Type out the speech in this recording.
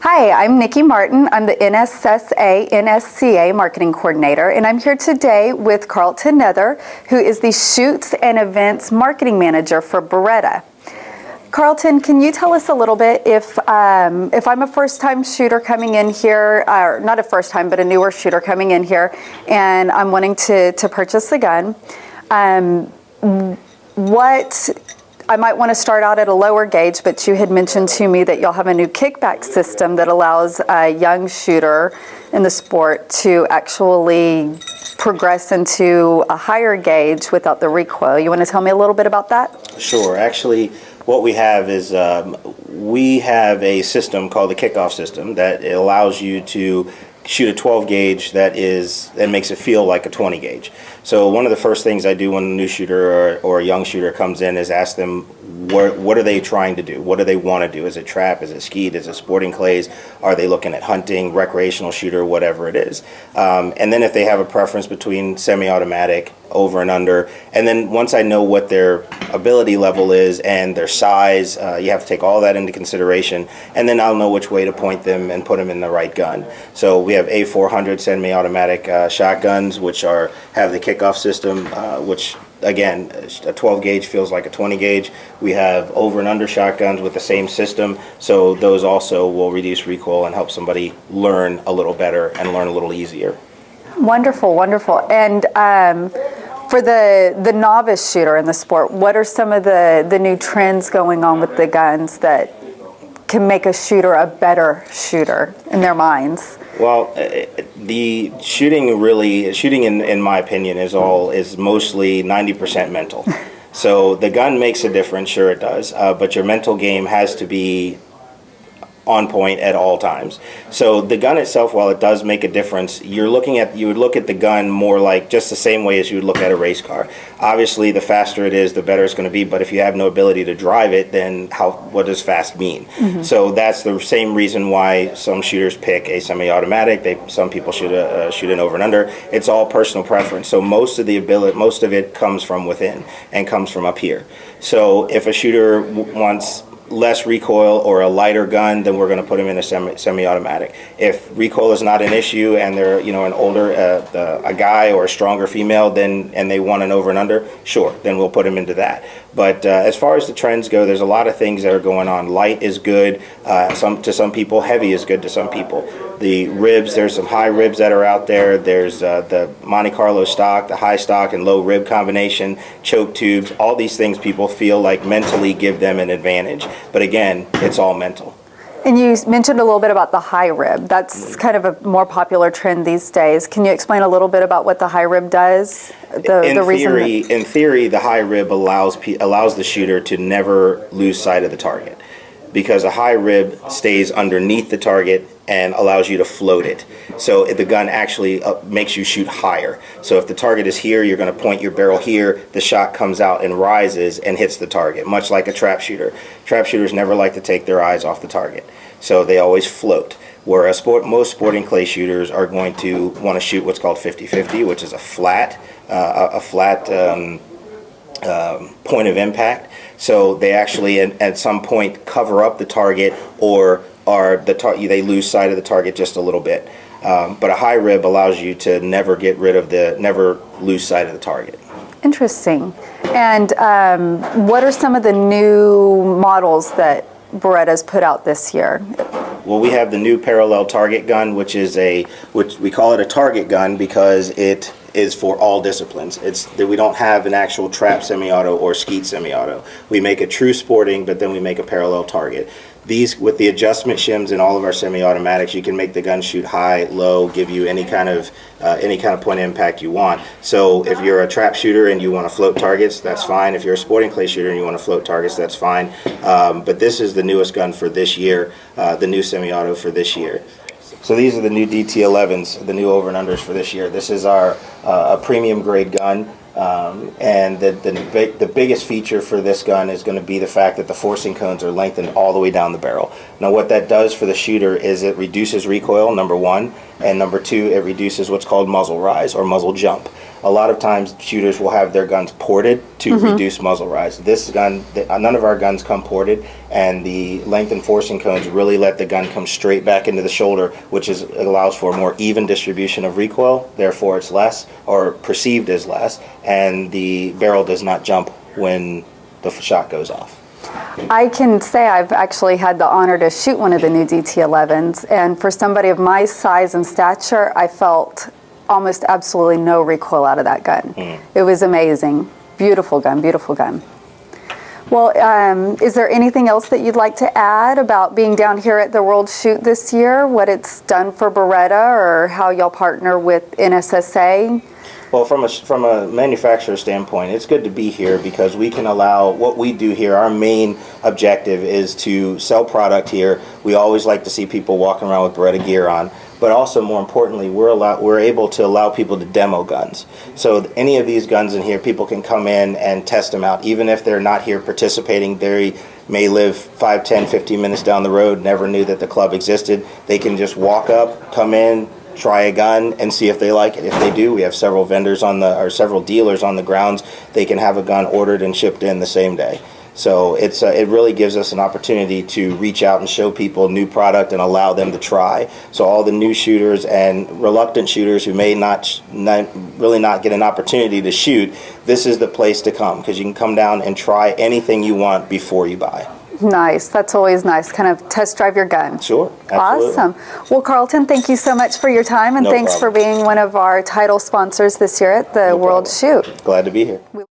Hi, I'm Nikki Martin. I'm the NSSA, NSCA Marketing Coordinator, and I'm here today with Carlton Nether, who is the Shoots and Events Marketing Manager for Beretta. Carlton, can you tell us a little bit if I'm a first-time shooter coming in here, or not a first time, but a newer shooter coming in here, and I'm wanting to purchase a gun, what I might want to start out at a lower gauge, but you had mentioned to me that you'll have a new kickback system that allows a young shooter in the sport to actually progress into a higher gauge without the recoil. You want to tell me a little bit about that? Sure. Actually, what we have is we have a system called the Kickoff System that allows you to shoot a 12 gauge that makes it feel like a 20 gauge. So one of the first things I do when a new shooter or a young shooter comes in is ask them what are they trying to do? What do they want to do? Is it trap? Is it skeet? Is it sporting clays? Are they looking at hunting, recreational shooter, whatever it is? And then if they have a preference between semi-automatic, over and under, and then once I know what their ability level is and their size, you have to take all that into consideration, and then I'll know which way to point them and put them in the right gun. So we have A400 semi-automatic shotguns, which have the kickoff system, which again, a 12 gauge feels like a 20 gauge. We have over and under shotguns with the same system, so those also will reduce recoil and help somebody learn a little better and learn a little easier. Wonderful, wonderful. And for the novice shooter in the sport, what are some of the new trends going on with the guns that can make a shooter a better shooter in their minds? Well, the shooting in my opinion is mostly 90% mental. So the gun makes a difference, sure it does, but your mental game has to be on point at all times. So the gun itself, while it does make a difference, you would look at the gun more like just the same way as you would look at a race car. Obviously, the faster it is, the better it's going to be, but if you have no ability to drive it, then what does fast mean? Mm-hmm. So that's the same reason why some shooters pick a semi-automatic. Some people shoot an over and under. It's all personal preference. So most of it comes from within and comes from up here. So if a shooter wants less recoil or a lighter gun, then we're going to put them in a semi-automatic. If recoil is not an issue and they're an older a guy or a stronger female, and they want an over and under, sure, then we'll put them into that. But as far as the trends go, there's a lot of things that are going on. Light is good to some people. Heavy is good to some people. The ribs, there's some high ribs that are out there. There's the Monte Carlo stock, the high stock and low rib combination, choke tubes. All these things people feel like mentally give them an advantage. But again, it's all mental. And you mentioned a little bit about the high rib. That's kind of a more popular trend these days. Can you explain a little bit about what the high rib does? In theory, the high rib allows the shooter to never lose sight of the target, because a high rib stays underneath the target and allows you to float it. So the gun actually makes you shoot higher. So if the target is here, you're going to point your barrel here, the shot comes out and rises and hits the target, much like a trap shooter. Trap shooters never like to take their eyes off the target, so they always float. Whereas most sporting clay shooters are going to want to shoot what's called 50-50, which is a flat point of impact. So they actually at some point cover up the target, or they lose sight of the target just a little bit. But a high rib allows you to never lose sight of the target. Interesting. And what are some of the new models that Beretta's put out this year? Well, we have the new parallel target gun, which we call it a target gun because it is for all disciplines. It's that we don't have an actual trap semi-auto or skeet semi-auto. We make a true sporting, but then we make a parallel target. These, with the adjustment shims in all of our semi-automatics, you can make the gun shoot high, low, give you any kind of point of impact you want. So if you're a trap shooter and you want to float targets, that's fine. If you're a sporting clay shooter and you want to float targets, that's fine. But this is the newest gun for this year, the new semi-auto for this year. So these are the new DT11s, the new over and unders for this year. This is our a premium grade gun. And the biggest feature for this gun is going to be the fact that the forcing cones are lengthened all the way down the barrel. Now what that does for the shooter is it reduces recoil, number one, and number two, it reduces what's called muzzle rise or muzzle jump. a lot of times shooters will have their guns ported to reduce muzzle rise. This gun, none of our guns come ported, and the length and forcing cones really let the gun come straight back into the shoulder, which allows for a more even distribution of recoil. Therefore, it's less, or perceived as less, and the barrel does not jump when the shot goes off. I can say I've actually had the honor to shoot one of the new DT11s, and for somebody of my size and stature, I felt almost absolutely no recoil out of that gun. It was amazing. Beautiful gun, beautiful gun. Well, is there anything else that you'd like to add about being down here at the World Shoot this year, what it's done for Beretta, or how y'all partner with NSSA? Well, from a manufacturer standpoint, it's good to be here because we can allow what we do here. Our main objective is to sell product here. We always like to see people walking around with Beretta gear on, but also more importantly, we're able to allow people to demo guns. So any of these guns in here, people can come in and test them out, even if they're not here participating. They may live 5, 10, 15 minutes down the road, never knew that the club existed. They can just walk up, come in, try a gun and see if they like it. If they do, we have several vendors several dealers on the grounds. They can have a gun ordered and shipped in the same day. So it really gives us an opportunity to reach out and show people new product and allow them to try. So all the new shooters and reluctant shooters who may not get an opportunity to shoot, this is the place to come, because you can come down and try anything you want before you buy. Nice. That's always nice. Kind of test drive your gun. Sure. Absolutely. Awesome. Well, Carlton, thank you so much for your time, and No thanks problem. for being one of our title sponsors this year at the World Shoot. Glad to be here.